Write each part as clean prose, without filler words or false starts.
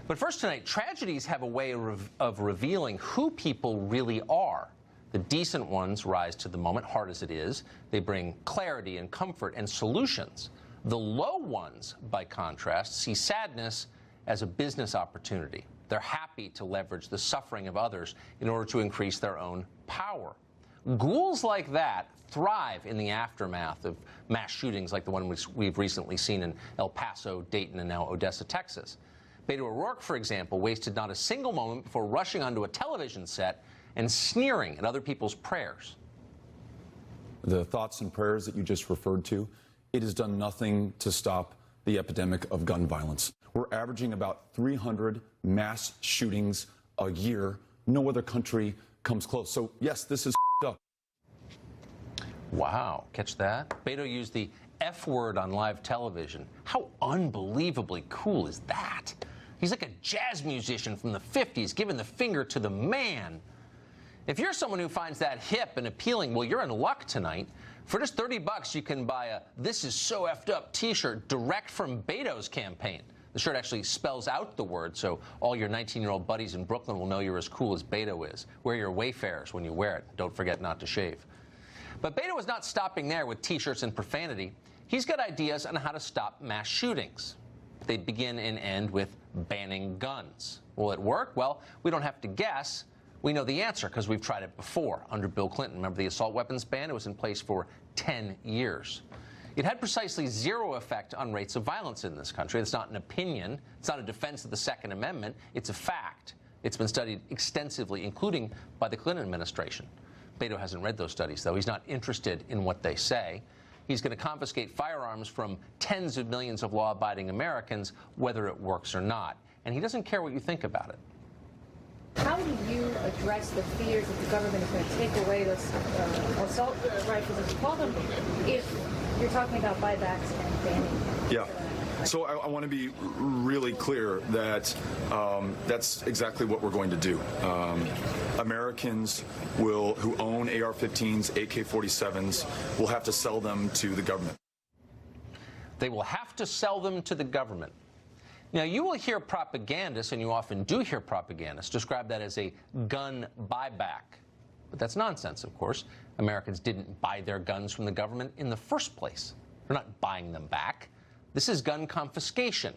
But first tonight, tragedies have a way of revealing who people really are. The decent ones rise to the moment, hard as it is. They bring clarity and comfort and solutions. The low ones, by contrast, see sadness as a business opportunity. They're happy to leverage the suffering of others in order to increase their own power. Ghouls like that thrive in the aftermath of mass shootings like the one we've recently seen in El Paso, Dayton, and now Odessa, Texas. Beto O'Rourke, for example, wasted not a single moment before rushing onto a television set and sneering at other people's prayers. The thoughts and prayers that you just referred to, it has done nothing to stop the epidemic of gun violence. We're averaging about 300 mass shootings a year. No other country comes close. So, yes, this is up. Wow, catch that? Beto used the F word on live television. How unbelievably cool is that? He's like a jazz musician from the 50s giving the finger to the man. If you're someone who finds that hip and appealing, well, you're in luck tonight. For just $30, you can buy a "This is so effed up" t-shirt direct from Beto's campaign. The shirt actually spells out the word, so all your 19-year-old buddies in Brooklyn will know you're as cool as Beto is. Wear your Wayfarers when you wear it. Don't forget not to shave. But Beto is not stopping there with t-shirts and profanity. He's got ideas on how to stop mass shootings. They begin and end with banning guns. Will it work? Well, we don't have to guess. We know the answer because we've tried it before under Bill Clinton. Remember the assault weapons ban? It was in place for 10 years. It had precisely zero effect on rates of violence in this country. It's not an opinion. It's not a defense of the Second Amendment. It's a fact. It's been studied extensively, including by the Clinton administration. Beto hasn't read those studies, though. He's not interested in what they say. He's going to confiscate firearms from tens of millions of law-abiding Americans, whether it works or not. And he doesn't care what you think about it. How do you address the fears that the government is going to take away those assault rifles, as you call them, if you're talking about buybacks and banning? Yeah. So I want to be really clear that that's exactly what we're going to do. Americans who own AR-15s, AK-47s, will have to sell them to the government. They will have to sell them to the government. Now, you will hear propagandists, and you often do hear propagandists, describe that as a gun buyback. But that's nonsense, of course. Americans didn't buy their guns from the government in the first place. They're not buying them back. This is gun confiscation.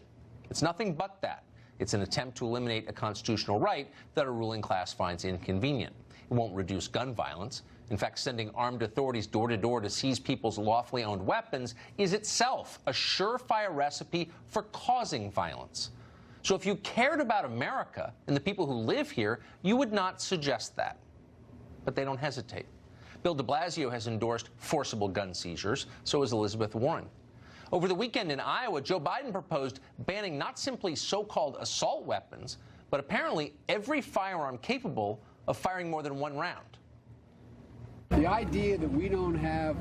It's nothing but that. It's an attempt to eliminate a constitutional right that a ruling class finds inconvenient. It won't reduce gun violence. In fact, sending armed authorities door to door to seize people's lawfully owned weapons is itself a surefire recipe for causing violence. So if you cared about America and the people who live here, you would not suggest that. But they don't hesitate. Bill de Blasio has endorsed forcible gun seizures. So has Elizabeth Warren. Over the weekend in Iowa, Joe Biden proposed banning not simply so-called assault weapons, but apparently every firearm capable of firing more than one round. The idea that we don't have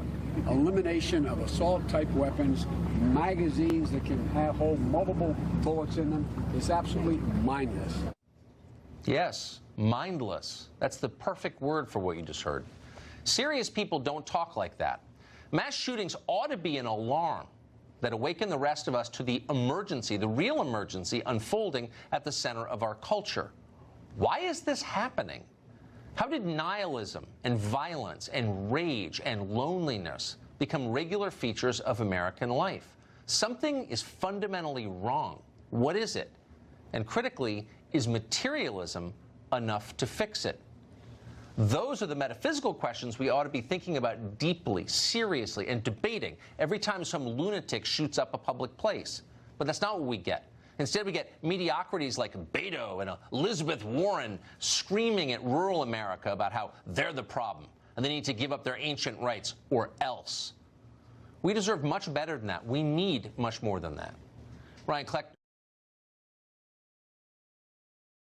elimination of assault-type weapons, magazines that can hold multiple bullets in them, is absolutely mindless. Yes, mindless. That's the perfect word for what you just heard. Serious people don't talk like that. Mass shootings ought to be an alarm that awaken the rest of us to the emergency, the real emergency unfolding at the center of our culture. Why is this happening? How did nihilism and violence and rage and loneliness become regular features of American life? Something is fundamentally wrong. What is it? And critically, is materialism enough to fix it? Those are the metaphysical questions we ought to be thinking about deeply, seriously, and debating every time some lunatic shoots up a public place. But that's not what we get. Instead, we get mediocrities like Beto and Elizabeth Warren screaming at rural America about how they're the problem and they need to give up their ancient rights or else. We deserve much better than that. We need much more than that. Ryan Kleck.